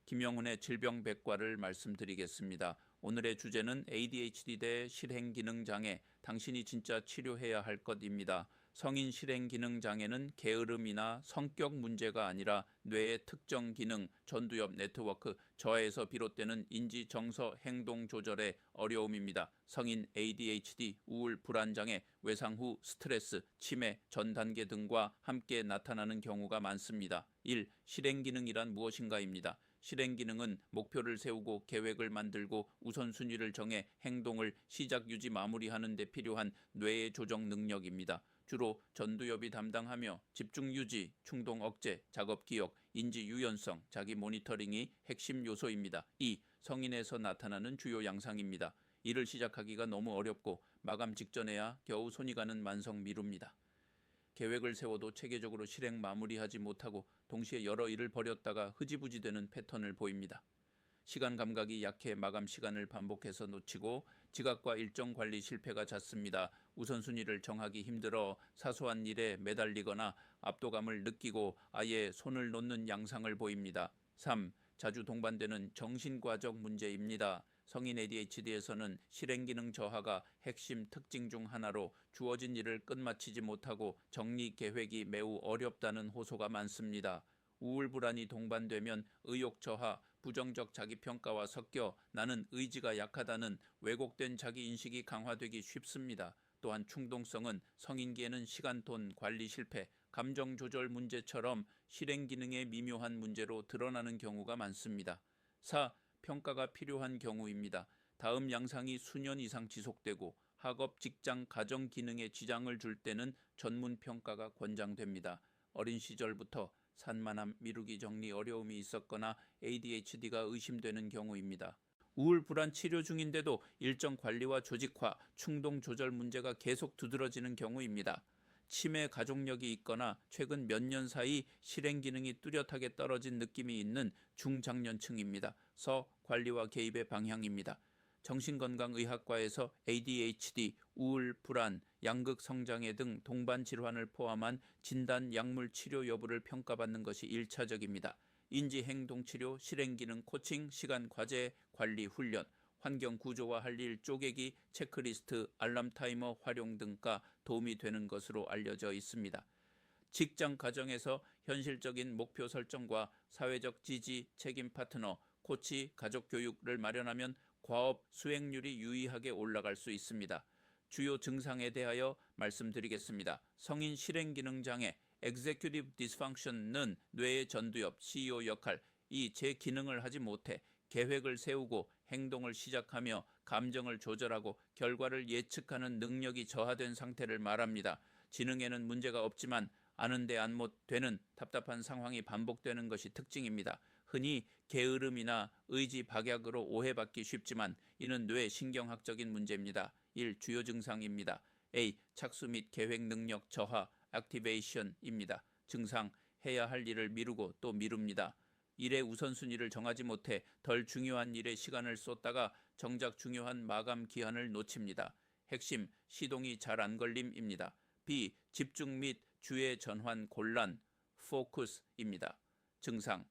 김영훈의 질병백과를 말씀드리겠습니다. 오늘의 주제는 ADHD 대 실행기능장애, 당신이 진짜 치료해야 할 것입니다. 성인 실행기능장애는 게으름이나 성격 문제가 아니라 뇌의 특정 기능, 전두엽 네트워크, 저하에서 비롯되는 인지, 정서, 행동 조절의 어려움입니다. 성인 ADHD, 우울, 불안장애, 외상 후 스트레스, 치매, 전 단계 등과 함께 나타나는 경우가 많습니다. 1. 실행기능이란 무엇인가입니다. 실행기능은 목표를 세우고 계획을 만들고 우선순위를 정해 행동을 시작, 유지, 마무리하는 데 필요한 뇌의 조정 능력입니다. 주로 전두엽이 담당하며 집중 유지, 충동 억제, 작업 기억, 인지 유연성, 자기 모니터링이 핵심 요소입니다. 2. 성인에서 나타나는 주요 양상입니다. 일을 시작하기가 너무 어렵고 마감 직전에야 겨우 손이 가는 만성 미루입니다. 계획을 세워도 체계적으로 실행 마무리하지 못하고 동시에 여러 일을 벌였다가 흐지부지 되는 패턴을 보입니다. 시간 감각이 약해 마감 시간을 반복해서 놓치고 지각과 일정 관리 실패가 잦습니다. 우선순위를 정하기 힘들어 사소한 일에 매달리거나 압도감을 느끼고 아예 손을 놓는 양상을 보입니다. 3. 자주 동반되는 정신과적 문제입니다. 성인 ADHD에서는 실행기능 저하가 핵심 특징 중 하나로 주어진 일을 끝마치지 못하고 정리 계획이 매우 어렵다는 호소가 많습니다. 우울 불안이 동반되면 의욕 저하, 부정적 자기평가와 섞여 나는 의지가 약하다는 왜곡된 자기인식이 강화되기 쉽습니다. 또한 충동성은 성인기에는 시간, 돈, 관리 실패, 감정 조절 문제처럼 실행 기능의 미묘한 문제로 드러나는 경우가 많습니다. 4. 평가가 필요한 경우입니다. 다음 양상이 수년 이상 지속되고 학업, 직장, 가정 기능에 지장을 줄 때는 전문 평가가 권장됩니다. 어린 시절부터 산만함, 미루기 정리 어려움이 있었거나 ADHD가 의심되는 경우입니다. 우울 불안 치료 중인데도 일정 관리와 조직화, 충동 조절 문제가 계속 두드러지는 경우입니다. 치매 가족력이 있거나 최근 몇 년 사이 실행 기능이 뚜렷하게 떨어진 느낌이 있는 중장년층입니다. 서 관리와 개입의 방향입니다. 정신건강의학과에서 ADHD, 우울, 불안, 양극 성장애 등 동반 질환을 포함한 진단 약물 치료 여부를 평가받는 것이 1차적입니다. 인지행동치료, 실행기능 코칭, 시간 과제, 관리 훈련, 환경 구조화 할 일 쪼개기, 체크리스트, 알람 타이머 활용 등과 도움이 되는 것으로 알려져 있습니다. 직장 가정에서 현실적인 목표 설정과 사회적 지지, 책임 파트너, 코치, 가족 교육을 마련하면 과업 수행률이 유의하게 올라갈 수 있습니다. 주요 증상에 대하여 말씀드리겠습니다. 성인 실행기능장애, Executive Dysfunction는 뇌의 전두엽, CEO 역할, 이 제 기능을 하지 못해 계획을 세우고 행동을 시작하며 감정을 조절하고 결과를 예측하는 능력이 저하된 상태를 말합니다. 지능에는 문제가 없지만 아는데 안 못 되는 답답한 상황이 반복되는 것이 특징입니다. 흔히 게으름이나 의지 박약으로 오해받기 쉽지만 이는 뇌 신경학적인 문제입니다. 1. 주요 증상입니다. A. 착수 및 계획 능력 저하, 액티베이션입니다. 증상, 해야 할 일을 미루고 또 미룹니다. 일의 우선순위를 정하지 못해 덜 중요한 일에 시간을 쏟다가 정작 중요한 마감 기한을 놓칩니다. 핵심, 시동이 잘 안 걸림입니다. B. 집중 및 주의 전환 곤란, 포커스입니다. 증상,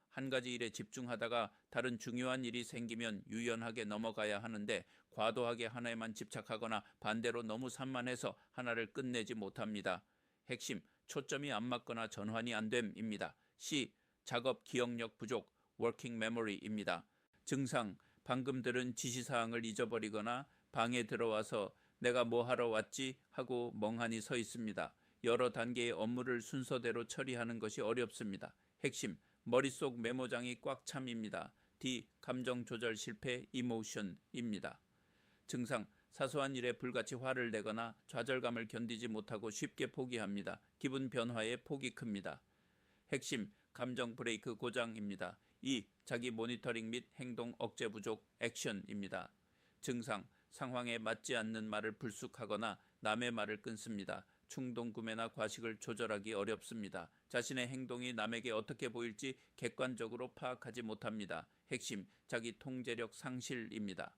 한 가지 일에 집중하다가 다른 중요한 일이 생기면 유연하게 넘어가야 하는데 과도하게 하나에만 집착하거나 반대로 너무 산만해서 하나를 끝내지 못합니다. 핵심, 초점이 안 맞거나 전환이 안 됨입니다. C. 작업 기억력 부족, working memory입니다. 증상, 방금 들은 지시사항을 잊어버리거나 방에 들어와서 내가 뭐 하러 왔지 하고 멍하니 서 있습니다. 여러 단계의 업무를 순서대로 처리하는 것이 어렵습니다. 핵심, 머릿속 메모장이 꽉 참입니다. D. 감정 조절 실패, emotion입니다. 증상, 사소한 일에 불같이 화를 내거나 좌절감을 견디지 못하고 쉽게 포기합니다. 기분 변화에 폭이 큽니다. 핵심, 감정 브레이크 고장입니다. 2. 자기 모니터링 및 행동 억제 부족, 액션입니다. 증상, 상황에 맞지 않는 말을 불쑥하거나 남의 말을 끊습니다. 충동 구매나 과식을 조절하기 어렵습니다. 자신의 행동이 남에게 어떻게 보일지 객관적으로 파악하지 못합니다. 핵심, 자기 통제력 상실입니다.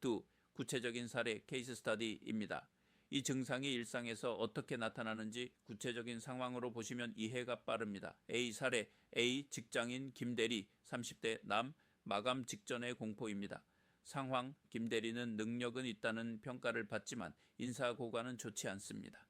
2. 구체적인 사례, 케이스 스터디입니다. 이 증상이 일상에서 어떻게 나타나는지 구체적인 상황으로 보시면 이해가 빠릅니다. A 사례, A 직장인 김대리 30대 남 마감 직전의 공포입니다. 상황, 김대리는 능력은 있다는 평가를 받지만 인사고과는 좋지 않습니다.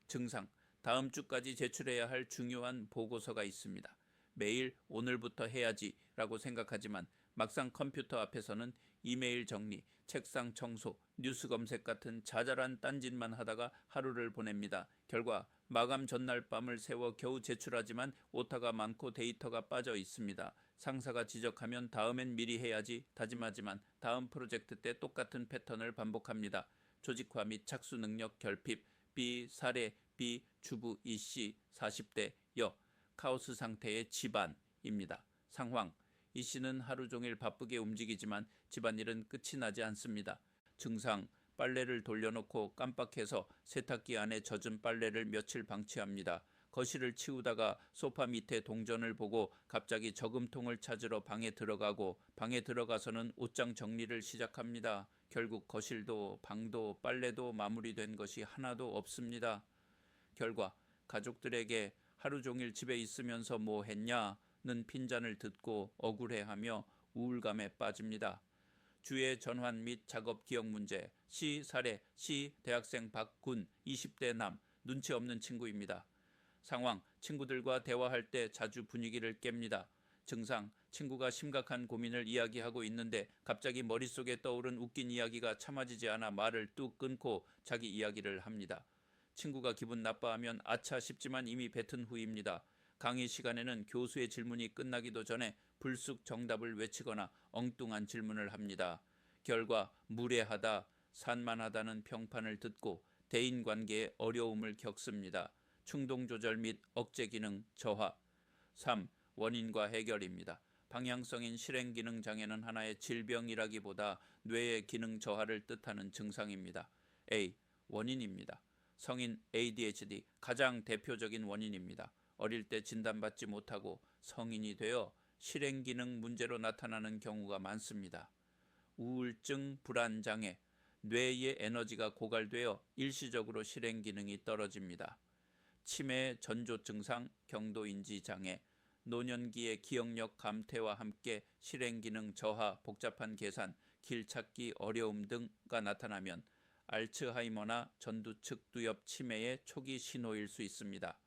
증상, 다음 주까지 제출해야 할 중요한 보고서가 있습니다. 매일 오늘부터 해야지 라고 생각하지만 막상 컴퓨터 앞에서는 이메일 정리, 책상 청소, 뉴스 검색 같은 자잘한 딴짓만 하다가 하루를 보냅니다. 결과 마감 전날 밤을 새워 겨우 제출하지만 오타가 많고 데이터가 빠져 있습니다. 상사가 지적하면 다음엔 미리 해야지 다짐하지만 다음 프로젝트 때 똑같은 패턴을 반복합니다. 조직화 및 착수 능력 결핍, B 사례, B 주부 이씨 40대 여 카오스 상태의 집안입니다. 상황, 이씨는 하루 종일 바쁘게 움직이지만 집안일은 끝이 나지 않습니다. 증상, 빨래를 돌려놓고 깜빡해서 세탁기 안에 젖은 빨래를 며칠 방치합니다. 거실을 치우다가 소파 밑에 동전을 보고 갑자기 저금통을 찾으러 방에 들어가고 방에 들어가서는 옷장 정리를 시작합니다. 결국 거실도 방도 빨래도 마무리된 것이 하나도 없습니다. 결과 가족들에게 하루 종일 집에 있으면서 뭐 했냐는 핀잔을 듣고 억울해하며 우울감에 빠집니다. 주의 전환 및 작업 기억 문제, C 사례, C 대학생 박군 20대 남, 눈치 없는 친구입니다. 상황, 친구들과 대화할 때 자주 분위기를 깹니다. 증상, 친구가 심각한 고민을 이야기하고 있는데 갑자기 머릿속에 떠오른 웃긴 이야기가 참아지지 않아 말을 뚝 끊고 자기 이야기를 합니다. 친구가 기분 나빠하면 아차 싶지만 이미 뱉은 후입니다. 강의 시간에는 교수의 질문이 끝나기도 전에 불쑥 정답을 외치거나 엉뚱한 질문을 합니다. 결과 무례하다, 산만하다는 평판을 듣고 대인관계에 어려움을 겪습니다. 충동조절 및 억제기능 저하. 3. 원인과 해결입니다. 방향성인 실행기능 장애는 하나의 질병이라기보다 뇌의 기능 저하를 뜻하는 증상입니다. A. 원인입니다. 성인 ADHD 가장 대표적인 원인입니다. 어릴 때 진단받지 못하고 성인이 되어 실행기능 문제로 나타나는 경우가 많습니다. 우울증, 불안장애, 뇌의 에너지가 고갈되어 일시적으로 실행기능이 떨어집니다. 치매, 전조 증상, 경도인지 장애, 노년기의 기억력 감퇴와 함께 실행기능 저하, 복잡한 계산, 길찾기 어려움 등가 나타나면 알츠하이머나 전두측두엽 치매의 초기 신호일 수 있습니다.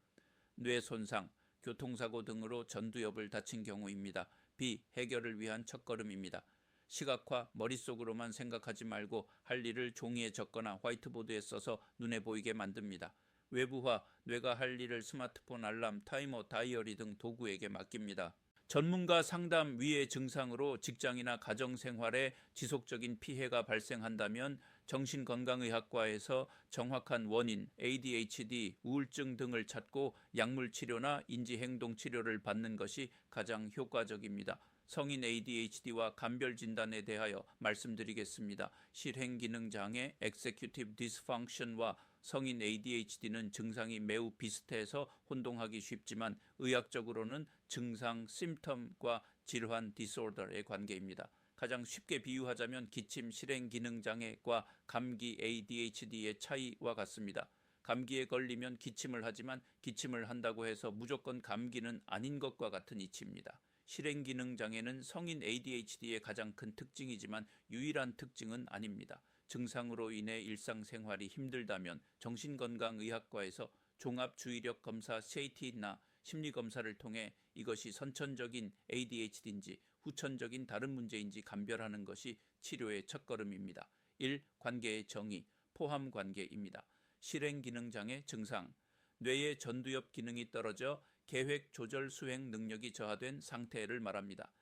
뇌 손상, 교통사고 등으로 전두엽을 다친 경우입니다. B. 해결을 위한 첫걸음입니다. 시각화, 머릿속으로만 생각하지 말고 할 일을 종이에 적거나 화이트보드에 써서 눈에 보이게 만듭니다. 외부화, 뇌가 할 일을 스마트폰 알람, 타이머, 다이어리 등 도구에게 맡깁니다. 전문가 상담 위의 증상으로 직장이나 가정생활에 지속적인 피해가 발생한다면 정신건강의학과에서 정확한 원인, ADHD, 우울증 등을 찾고 약물치료나 인지행동치료를 받는 것이 가장 효과적입니다. 성인 ADHD와 감별 진단에 대하여 말씀드리겠습니다. 실행기능장애, Executive Dysfunction과 성인 ADHD는 증상이 매우 비슷해서 혼동하기 쉽지만 의학적으로는 증상, 심텀과 질환, 디스오더의 관계입니다. 가장 쉽게 비유하자면 기침 실행기능장애과 감기 ADHD의 차이와 같습니다. 감기에 걸리면 기침을 하지만 기침을 한다고 해서 무조건 감기는 아닌 것과 같은 이치입니다. 실행기능장애는 성인 ADHD의 가장 큰 특징이지만 유일한 특징은 아닙니다. 증상으로 인해 일상생활이 힘들다면 정신건강의학과에서 종합주의력 검사 CAT나 심리검사를 통해 이것이 선천적인 ADHD인지 후천적인 다른 문제인지 감별하는 것이 치료의 첫걸음입니다. 1. 관계의 정의, 포함관계입니다. 실행기능장애 증상, 뇌의 전두엽 기능이 떨어져 계획, 조절, 수행 능력이 저하된 상태를 말합니다.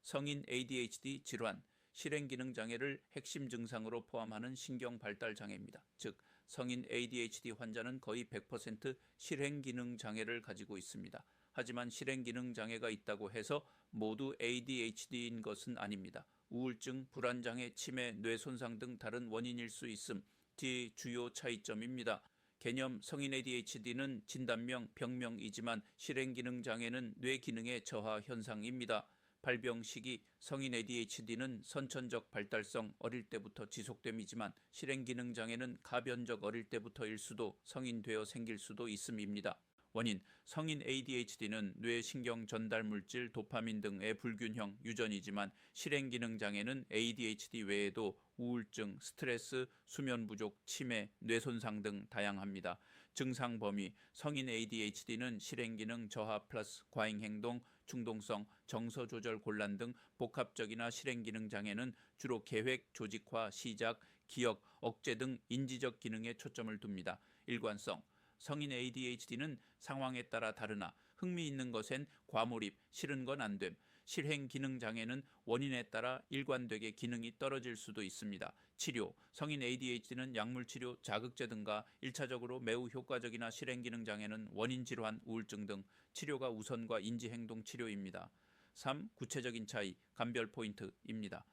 성인 ADHD 질환, 실행기능장애를 핵심 증상으로 포함하는 신경발달장애입니다. 즉, 성인 ADHD 환자는 거의 100% 실행기능장애를 가지고 있습니다. 하지만 실행기능장애가 있다고 해서 모두 ADHD인 것은 아닙니다. 우울증, 불안장애, 치매, 뇌손상 등 다른 원인일 수 있음, 뒤 주요 차이점입니다. 개념 성인 ADHD는 진단명, 병명이지만 실행기능장애는 뇌기능의 저하 현상입니다. 발병 시기 성인 ADHD는 선천적 발달성 어릴 때부터 지속됨이지만 실행기능 장애는 가변적 어릴 때부터일 수도 성인 되어 생길 수도 있음입니다. 원인, 성인 ADHD는 뇌신경 전달 물질 도파민 등의 불균형 유전이지만 실행기능 장애는 ADHD 외에도 우울증, 스트레스, 수면 부족, 치매, 뇌손상 등 다양합니다. 증상 범위, 성인 ADHD는 실행기능 저하 플러스 과잉행동, 충동성, 정서 조절 곤란 등 복합적이나 실행기능 장애는 주로 계획, 조직화, 시작, 기억, 억제 등 인지적 기능에 초점을 둡니다. 일관성, 성인 ADHD는 상황에 따라 다르나 흥미있는 것엔 과몰입, 싫은 건 안 됨, 실행 기능 장애는 원인에 따라 일관되게 기능이 떨어질 수도 있습니다. 치료, 성인 ADHD는 약물 치료, 자극제 등과 1차적으로 매우 효과적이나 실행 기능 장애는 원인 질환, 우울증 등 치료가 우선과 인지행동 치료입니다. 3. 구체적인 차이, 감별 포인트입니다.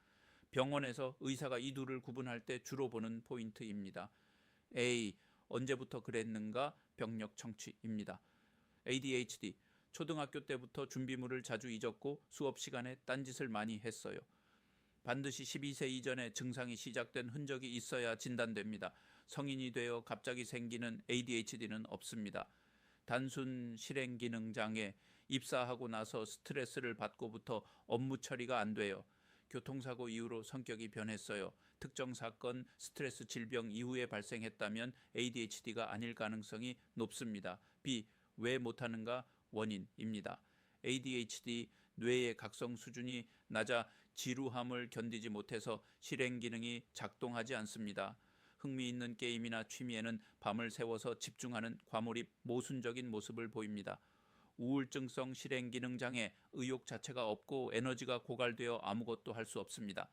병원에서 의사가 이 둘을 구분할 때 주로 보는 포인트입니다. A. 언제부터 그랬는가? 병력 청취입니다. ADHD, 초등학교 때부터 준비물을 자주 잊었고 수업 시간에 딴짓을 많이 했어요. 반드시 12세 이전에 증상이 시작된 흔적이 있어야 진단됩니다. 성인이 되어 갑자기 생기는 ADHD는 없습니다. 단순 실행 기능 장애, 입사하고 나서 스트레스를 받고부터 업무 처리가 안 돼요. 교통사고 이후로 성격이 변했어요. 특정 사건, 스트레스 질병 이후에 발생했다면 ADHD가 아닐 가능성이 높습니다. B. 왜 못하는가? 원인입니다. ADHD 뇌의 각성 수준이 낮아 지루함을 견디지 못해서 실행 기능이 작동하지 않습니다. 흥미있는 게임이나 취미에는 밤을 새워서 집중하는 과몰입, 모순적인 모습을 보입니다. 우울증성 실행기능 장애, 의욕 자체가 없고 에너지가 고갈되어 아무것도 할 수 없습니다.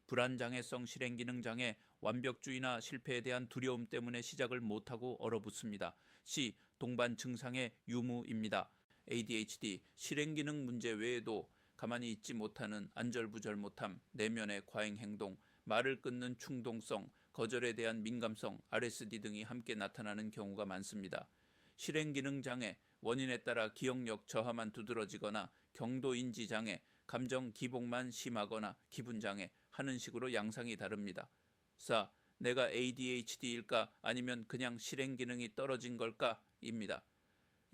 불안장애성 실행기능 장애, 완벽주의나 실패에 대한 두려움 때문에 시작을 못하고 얼어붙습니다. C. 동반 증상의 유무입니다. ADHD, 실행기능 문제 외에도 가만히 있지 못하는 안절부절 못함, 내면의 과잉행동, 말을 끊는 충동성, 거절에 대한 민감성, RSD 등이 함께 나타나는 경우가 많습니다. 실행기능 장애, 원인에 따라 기억력 저하만 두드러지거나 경도인지 장애, 감정 기복만 심하거나 기분 장애 하는 식으로 양상이 다릅니다. 4. 내가 ADHD일까 아니면 그냥 실행 기능이 떨어진 걸까? 입니다.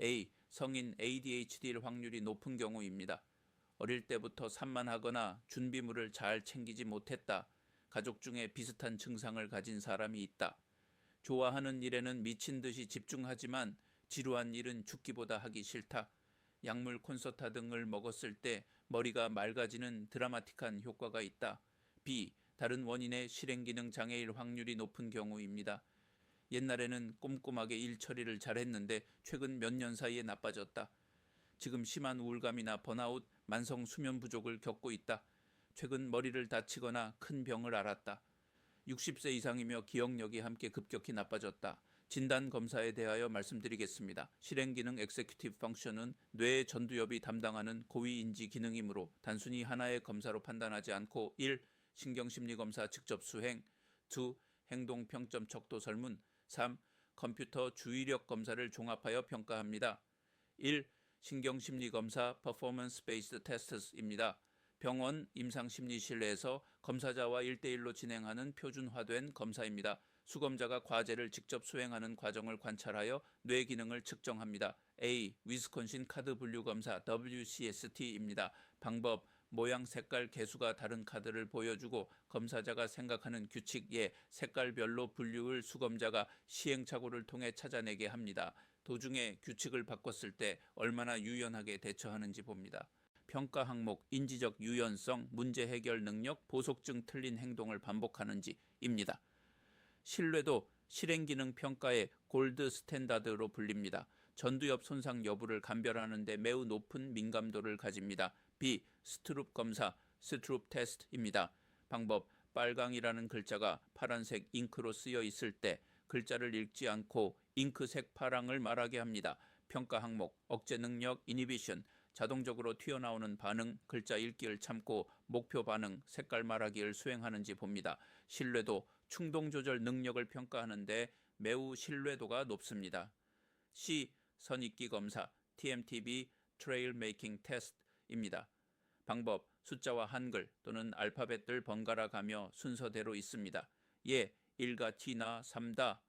A. 성인 ADHD일 확률이 높은 경우입니다. 어릴 때부터 산만하거나 준비물을 잘 챙기지 못했다. 가족 중에 비슷한 증상을 가진 사람이 있다. 좋아하는 일에는 미친 듯이 집중하지만 지루한 일은 죽기보다 하기 싫다. 약물 콘서타 등을 먹었을 때 머리가 맑아지는 드라마틱한 효과가 있다. B. 다른 원인의 실행기능 장애일 확률이 높은 경우입니다. 옛날에는 꼼꼼하게 일 처리를 잘했는데 최근 몇 년 사이에 나빠졌다. 지금 심한 우울감이나 번아웃, 만성 수면 부족을 겪고 있다. 최근 머리를 다치거나 큰 병을 앓았다. 60세 이상이며 기억력이 함께 급격히 나빠졌다. 진단 검사에 대하여 말씀드리겠습니다. 실행기능 executive function은 뇌의 전두엽이 담당하는 고위인지 기능이므로 단순히 하나의 검사로 판단하지 않고 1. 신경심리검사 직접 수행, 2. 행동평점 척도 설문, 3. 컴퓨터 주의력 검사를 종합하여 평가합니다. 1. 신경심리검사 Performance Based Tests입니다. 병원 임상심리실내에서 검사자와 1대1로 진행하는 표준화된 검사입니다. 수검자가 과제를 직접 수행하는 과정을 관찰하여 뇌 기능을 측정합니다. A. 위스콘신 카드 분류 검사 WCST입니다. 방법, 모양, 색깔, 개수가 다른 카드를 보여주고 검사자가 생각하는 규칙, 색깔별로 분류를 수검자가 시행착오를 통해 찾아내게 합니다. 도중에 규칙을 바꿨을 때 얼마나 유연하게 대처하는지 봅니다. 평가 항목, 인지적 유연성, 문제 해결 능력, 보속증 틀린 행동을 반복하는지입니다. 신뢰도, 실행기능 평가의 골드 스탠다드로 불립니다. 전두엽 손상 여부를 감별하는 데 매우 높은 민감도를 가집니다. B. 스트룹 검사, 스트룹 테스트입니다. 방법, 빨강이라는 글자가 파란색 잉크로 쓰여 있을 때 글자를 읽지 않고 잉크색 파랑을 말하게 합니다. 평가 항목, 억제 능력, 이니비션, 자동적으로 튀어나오는 반응, 글자 읽기를 참고 목표 반응, 색깔 말하기를 수행하는지 봅니다. 신뢰도, 충동 조절 능력을 평가하는데 매우 신뢰도가 높습니다. C. 선입기 검사, TMTB, 트레일 메이킹 테스트입니다. 방법, 숫자와 한글 또는 알파벳들 번갈아 가며 순서대로 있습니다. 예, 1가 T나 3다.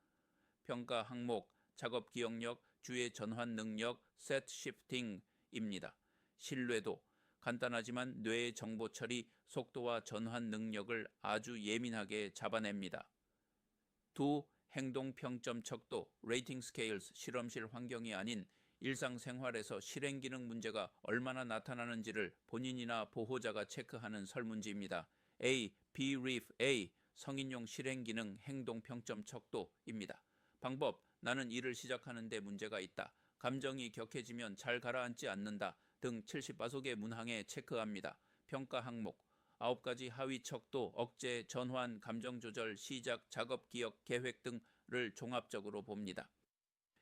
평가 항목, 작업 기억력, 주의 전환 능력, 셋 시프팅입니다. 신뢰도, 간단하지만 뇌의 정보 처리, 속도와 전환 능력을 아주 예민하게 잡아냅니다. 두, 행동 평점 척도, 레이팅 스케일스, 실험실 환경이 아닌 일상생활에서 실행 기능 문제가 얼마나 나타나는지를 본인이나 보호자가 체크하는 설문지입니다. A, BREEF A, 성인용 실행 기능 행동 평점 척도입니다. 방법, 나는 일을 시작하는데 문제가 있다. 감정이 격해지면 잘 가라앉지 않는다. 등 70바속의 문항에 체크합니다. 평가 항목, 9가지 하위 척도, 억제, 전환, 감정 조절, 시작, 작업 기억, 계획 등을 종합적으로 봅니다.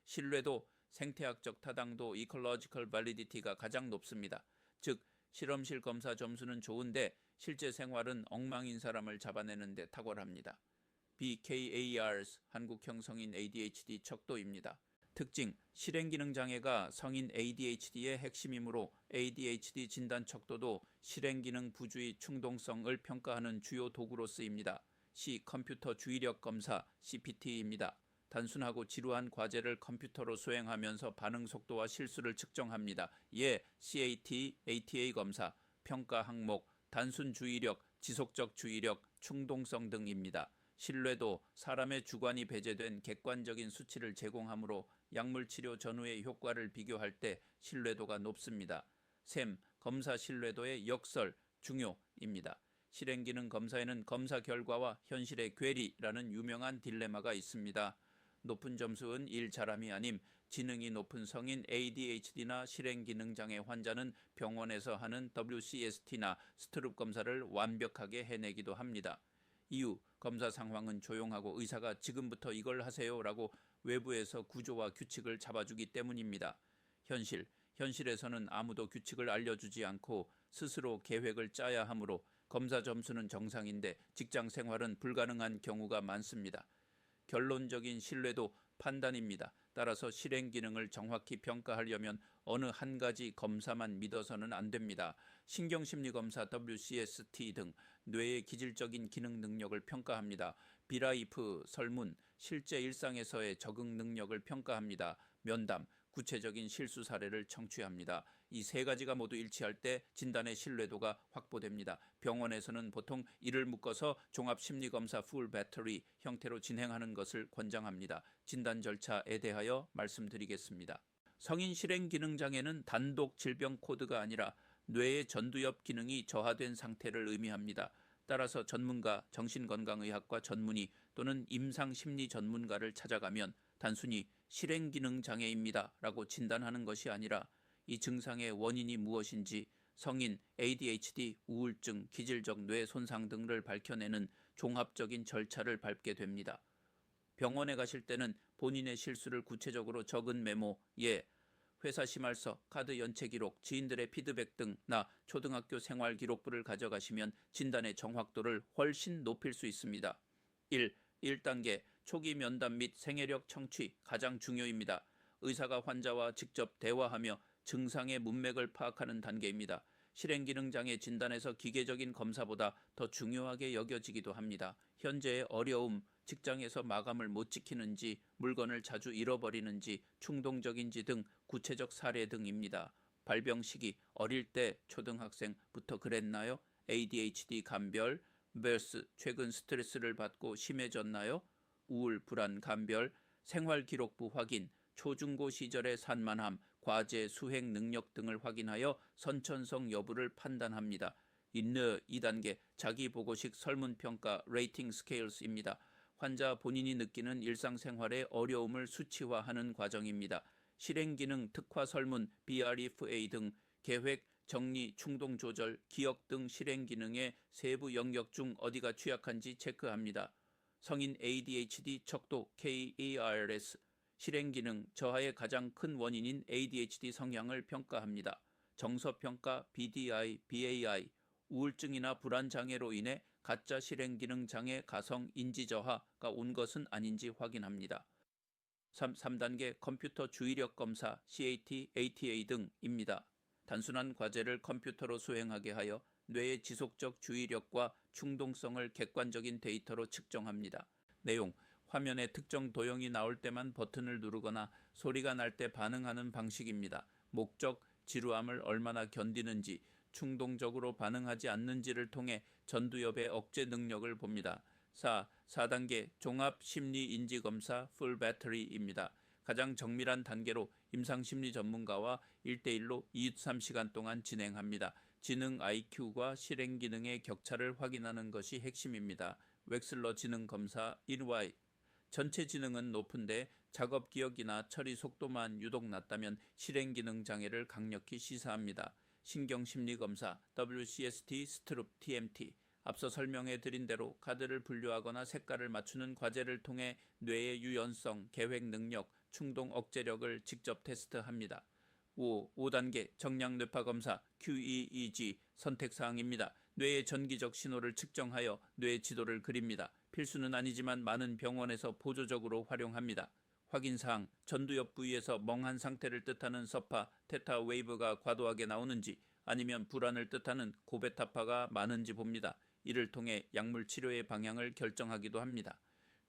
신뢰도, 생태학적 타당도, 이컬러지컬 발리디티가 가장 높습니다. 즉, 실험실 검사 점수는 좋은데 실제 생활은 엉망인 사람을 잡아내는 데 탁월합니다. BKARS, 한국형 성인 ADHD 척도입니다. 특징, 실행기능장애가 성인 ADHD의 핵심이므로 ADHD 진단 척도도 실행기능 부주의 충동성을 평가하는 주요 도구로 쓰입니다. C. 컴퓨터 주의력 검사 CPT입니다. 단순하고 지루한 과제를 컴퓨터로 수행하면서 반응 속도와 실수를 측정합니다. 예, CAT, ATA 검사, 평가 항목, 단순 주의력, 지속적 주의력, 충동성 등입니다. 신뢰도, 사람의 주관이 배제된 객관적인 수치를 제공하므로 약물 치료 전후의 효과를 비교할 때 신뢰도가 높습니다. 셈, 검사 신뢰도의 역설, 중요입니다. 실행기능 검사에는 검사 결과와 현실의 괴리라는 유명한 딜레마가 있습니다. 높은 점수는 일 잘함이 아님, 지능이 높은 성인 ADHD나 실행기능장애 환자는 병원에서 하는 WCST나 스트룹 검사를 완벽하게 해내기도 합니다. 이유, 검사 상황은 조용하고 의사가 지금부터 이걸 하세요 라고 외부에서 구조와 규칙을 잡아주기 때문입니다. 현실에서는 아무도 규칙을 알려주지 않고 스스로 계획을 짜야 하므로 검사 점수는 정상인데 직장 생활은 불가능한 경우가 많습니다. 결론적인 신뢰도 판단입니다. 따라서 실행 기능을 정확히 평가하려면 어느 한 가지 검사만 믿어서는 안 됩니다. 신경심리검사 WCST 등 뇌의 기질적인 기능 능력을 평가합니다. 비라이프 설문, 실제 일상에서의 적응 능력을 평가합니다. 면담, 구체적인 실수 사례를 청취합니다. 이 세 가지가 모두 일치할 때 진단의 신뢰도가 확보됩니다. 병원에서는 보통 이를 묶어서 종합심리검사 풀 배터리 형태로 진행하는 것을 권장합니다. 진단 절차에 대하여 말씀드리겠습니다. 성인 실행기능장애는 단독 질병 코드가 아니라 뇌의 전두엽 기능이 저하된 상태를 의미합니다. 따라서 전문가, 정신건강의학과 전문의 또는 임상심리 전문가를 찾아가면 단순히 실행기능장애입니다 라고 진단하는 것이 아니라 이 증상의 원인이 무엇인지 성인, ADHD, 우울증, 기질적 뇌 손상 등을 밝혀내는 종합적인 절차를 밟게 됩니다. 병원에 가실 때는 본인의 실수를 구체적으로 적은 메모, 예, 회사 심할서, 카드 연체 기록, 지인들의 피드백 등나 초등학교 생활 기록부를 가져가시면 진단의 정확도를 훨씬 높일 수 있습니다. 1단계 초기 면담 및 생애력 청취 가장 중요입니다. 의사가 환자와 직접 대화하며 증상의 문맥을 파악하는 단계입니다. 실행기능장애 진단에서 기계적인 검사보다 더 중요하게 여겨지기도 합니다. 현재의 어려움, 직장에서 마감을 못 지키는지, 물건을 자주 잃어버리는지, 충동적인지 등 구체적 사례 등입니다. 발병 시기, 어릴 때 초등학생부터 그랬나요? ADHD 감별, vs 최근 스트레스를 받고 심해졌나요? 우울, 불안, 감별, 생활기록부 확인, 초중고 시절의 산만함, 과제, 수행 능력 등을 확인하여 선천성 여부를 판단합니다. 2단계 자기보고식 설문평가 레이팅 스케일스입니다. 환자 본인이 느끼는 일상생활의 어려움을 수치화하는 과정입니다. 실행기능 특화 설문, BREFA 등 계획, 정리, 충동 조절, 기억 등 실행기능의 세부 영역 중 어디가 취약한지 체크합니다. 성인 ADHD 척도 KARS, 실행기능 저하의 가장 큰 원인인 ADHD 성향을 평가합니다. 정서평가 BDI, BAI, 우울증이나 불안장애로 인해 가짜 실행기능 장애 가성 인지저하가 온 것은 아닌지 확인합니다. 3단계 컴퓨터 주의력 검사 CAT, ATA 등입니다. 단순한 과제를 컴퓨터로 수행하게 하여 뇌의 지속적 주의력과 충동성을 객관적인 데이터로 측정합니다. 내용: 화면에 특정 도형이 나올 때만 버튼을 누르거나 소리가 날 때 반응하는 방식입니다. 목적: 지루함을 얼마나 견디는지, 충동적으로 반응하지 않는지를 통해 전두엽의 억제 능력을 봅니다. 4단계 종합 심리 인지 검사 풀 배터리입니다. 가장 정밀한 단계로 임상심리 전문가와 1대1로 23시간 동안 진행합니다. 지능 IQ과 실행 기능의 격차를 확인하는 것이 핵심입니다. 웩슬러 지능 검사 1Y. 전체 지능은 높은데 작업 기억이나 처리 속도만 유독 낮다면 실행 기능 장애를 강력히 시사합니다. 신경심리 검사 WCST 스트룹 TMT. 앞서 설명해 드린 대로 카드를 분류하거나 색깔을 맞추는 과제를 통해 뇌의 유연성, 계획 능력, 충동 억제력을 직접 테스트합니다. 5단계 정량 뇌파 검사 QEEG 선택사항입니다. 뇌의 전기적 신호를 측정하여 뇌 지도를 그립니다. 필수는 아니지만 많은 병원에서 보조적으로 활용합니다. 확인사항: 전두엽 부위에서 멍한 상태를 뜻하는 서파, 테타 웨이브가 과도하게 나오는지 아니면 불안을 뜻하는 고베타파가 많은지 봅니다. 이를 통해 약물 치료의 방향을 결정하기도 합니다.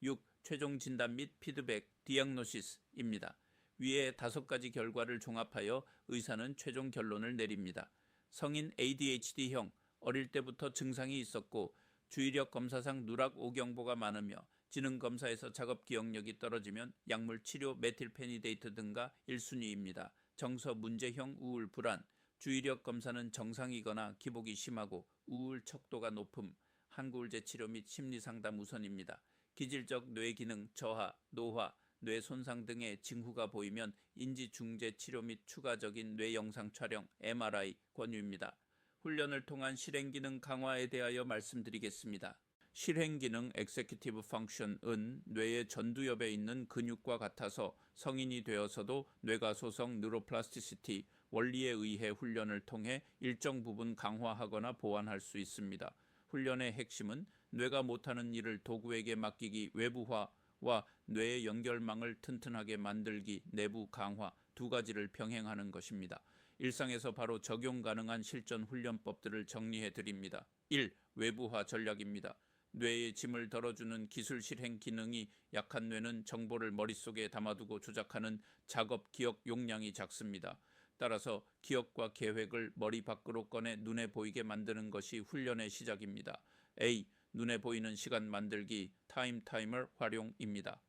6. 최종 진단 및 피드백 디agnosis입니다. 위의 5가지 결과를 종합하여 의사는 최종 결론을 내립니다. 성인 ADHD형, 어릴 때부터 증상이 있었고 주의력 검사상 누락 오경보가 많으며 지능 검사에서 작업 기억력이 떨어지면 약물 치료 메틸페니데이트 등가 1순위입니다. 정서 문제형 우울 불안, 주의력 검사는 정상이거나 기복이 심하고 우울 척도가 높음, 항구울제 치료 및 심리상담 우선입니다. 기질적 뇌기능 저하, 노화, 뇌 손상 등의 징후가 보이면 인지중재 치료 및 추가적인 뇌 영상 촬영 MRI 권유입니다. 훈련을 통한 실행기능 강화에 대하여 말씀드리겠습니다. 실행기능 executive function은 뇌의 전두엽에 있는 근육과 같아서 성인이 되어서도 뇌가 소성 뉴로플라스티시티 원리에 의해 훈련을 통해 일정 부분 강화하거나 보완할 수 있습니다. 훈련의 핵심은 뇌가 못하는 일을 도구에게 맡기기 외부화와 뇌의 연결망을 튼튼하게 만들기 내부 강화 두 가지를 병행하는 것입니다. 일상에서 바로 적용 가능한 실전 훈련법들을 정리해 드립니다. 1. 외부화 전략입니다. 뇌의 짐을 덜어주는 기술 실행 기능이 약한 뇌는 정보를 머릿속에 담아두고 조작하는 작업 기억 용량이 작습니다. 따라서 기억과 계획을 머리 밖으로 꺼내 눈에 보이게 만드는 것이 훈련의 시작입니다. A. 눈에 보이는 시간 만들기 타이머 활용입니다.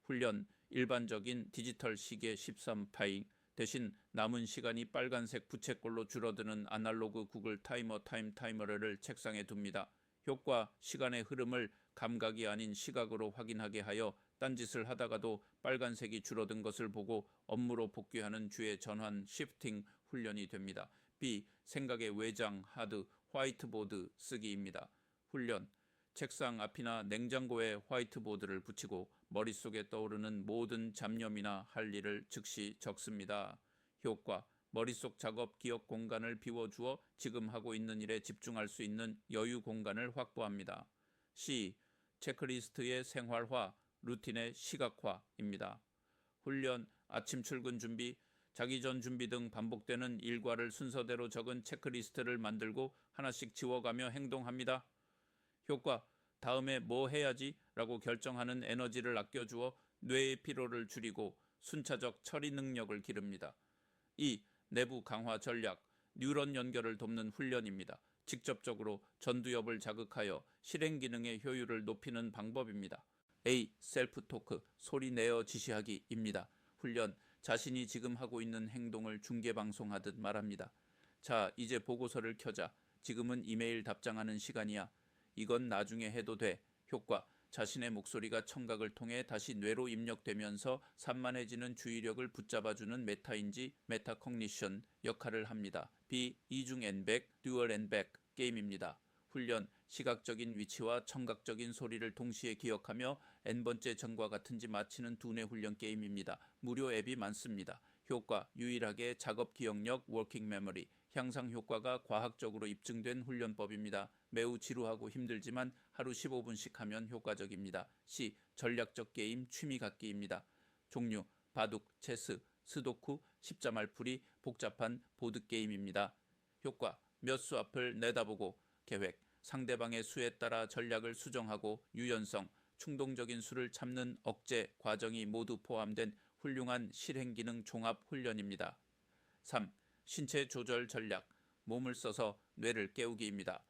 훈련 일반적인 디지털 시계 13파잉 대신 남은 시간이 빨간색 부채꼴로 줄어드는 아날로그 구글 타이머를 책상에 둡니다. 효과 시간의 흐름을 감각이 아닌 시각으로 확인하게 하여 딴짓을 하다가도 빨간색이 줄어든 것을 보고 업무로 복귀하는 주의 전환 시프팅 훈련이 됩니다. B. 생각의 외장 하드 화이트보드 쓰기입니다. 훈련 책상 앞이나 냉장고에 화이트보드를 붙이고 머릿속에 떠오르는 모든 잡념이나 할 일을 즉시 적습니다. 효과 머릿속 작업 기억 공간을 비워주어 지금 하고 있는 일에 집중할 수 있는 여유 공간을 확보합니다. C. 체크리스트의 생활화, 루틴의 시각화입니다. 훈련, 아침 출근 준비, 자기 전 준비 등 반복되는 일과를 순서대로 적은 체크리스트를 만들고 하나씩 지워가며 행동합니다. 효과, 다음에 뭐 해야지? 라고 결정하는 에너지를 아껴주어 뇌의 피로를 줄이고 순차적 처리 능력을 기릅니다. 2. 내부 강화 전략, 뉴런 연결을 돕는 훈련입니다. 직접적으로 전두엽을 자극하여 실행 기능의 효율을 높이는 방법입니다. A. 셀프 토크, 소리 내어 지시하기입니다. 훈련, 자신이 지금 하고 있는 행동을 중계방송하듯 말합니다. 자, 이제 보고서를 켜자. 지금은 이메일 답장하는 시간이야. 이건 나중에 해도 돼. 효과, 자신의 목소리가 청각을 통해 다시 뇌로 입력되면서 산만해지는 주의력을 붙잡아주는 메타인지 메타코그니션 역할을 합니다. B. 이중 N백, 듀얼 N백 게임입니다. 훈련, 시각적인 위치와 청각적인 소리를 동시에 기억하며 N번째 전과 같은지 맞히는 두뇌 훈련 게임입니다. 무료 앱이 많습니다. 효과, 유일하게 작업 기억력 워킹 메모리, 향상 효과가 과학적으로 입증된 훈련법입니다. 매우 지루하고 힘들지만 하루 15분씩 하면 효과적입니다. C. 전략적 게임 취미 갖기입니다. 종류, 바둑, 체스, 스도쿠, 십자말풀이 복잡한 보드게임입니다. 효과, 몇 수 앞을 내다보고 계획, 상대방의 수에 따라 전략을 수정하고 유연성, 충동적인 수를 참는 억제 과정이 모두 포함된 훌륭한 실행기능 종합 훈련입니다. 3. 신체 조절 전략, 몸을 써서 뇌를 깨우기입니다.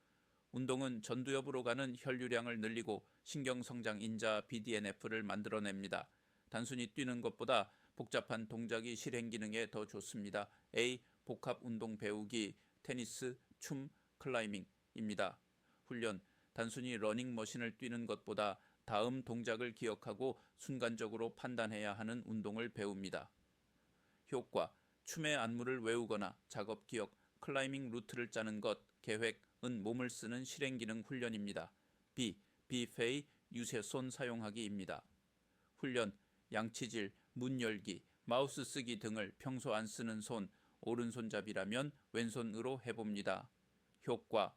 운동은 전두엽으로 가는 혈류량을 늘리고 신경성장 인자 BDNF를 만들어냅니다. 단순히 뛰는 것보다 복잡한 동작이 실행 기능에 더 좋습니다. A. 복합 운동 배우기, 테니스, 춤, 클라이밍입니다. 훈련, 단순히 러닝머신을 뛰는 것보다 다음 동작을 기억하고 순간적으로 판단해야 하는 운동을 배웁니다. 효과, 춤의 안무를 외우거나 작업 기억, 클라이밍 루트를 짜는 것, 계획은 몸을 쓰는 실행기능 훈련입니다. B. 비페이 유세손 사용하기입니다. 훈련, 양치질, 문 열기, 마우스 쓰기 등을 평소 안 쓰는 손, 오른손잡이라면 왼손으로 해봅니다. 효과,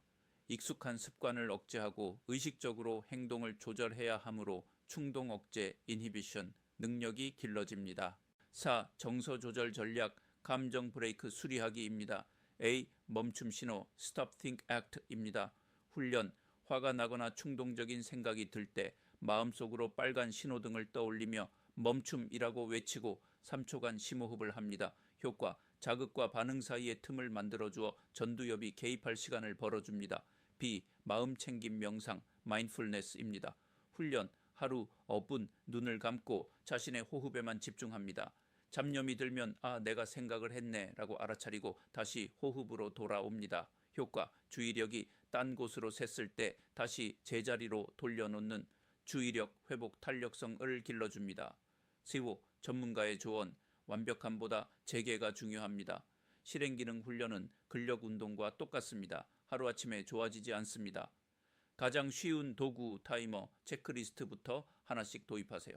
익숙한 습관을 억제하고 의식적으로 행동을 조절해야 하므로 충동 억제 (인히비션) 능력이 길러집니다. 4. 정서 조절 전략, 감정 브레이크 수리하기입니다. A. 멈춤 신호 (Stop, Think, Act입니다. 훈련, 화가 나거나 충동적인 생각이 들 때 마음속으로 빨간 신호등을 떠올리며 멈춤이라고 외치고 3초간 심호흡을 합니다. 효과, 자극과 반응 사이의 틈을 만들어주어 전두엽이 개입할 시간을 벌어줍니다. B. 마음챙김 명상 (Mindfulness입니다. 훈련, 하루 5분 눈을 감고 자신의 호흡에만 집중합니다. 잡념이 들면 내가 생각을 했네 라고 알아차리고 다시 호흡으로 돌아옵니다. 효과, 주의력이 딴 곳으로 샜을 때 다시 제자리로 돌려놓는 주의력 회복 탄력성을 길러줍니다. 15. 전문가의 조언, 완벽함보다 재개가 중요합니다. 실행기능 훈련은 근력 운동과 똑같습니다. 하루아침에 좋아지지 않습니다. 가장 쉬운 도구 타이머 체크리스트부터 하나씩 도입하세요.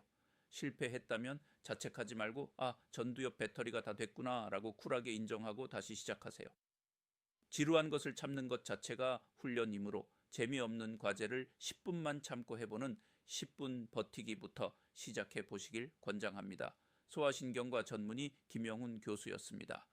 실패했다면 자책하지 말고 전두엽 배터리가 다 됐구나 라고 쿨하게 인정하고 다시 시작하세요. 지루한 것을 참는 것 자체가 훈련이므로 재미없는 과제를 10분만 참고 해보는 10분 버티기부터 시작해 보시길 권장합니다. 소아신경과 전문의 김영훈 교수였습니다.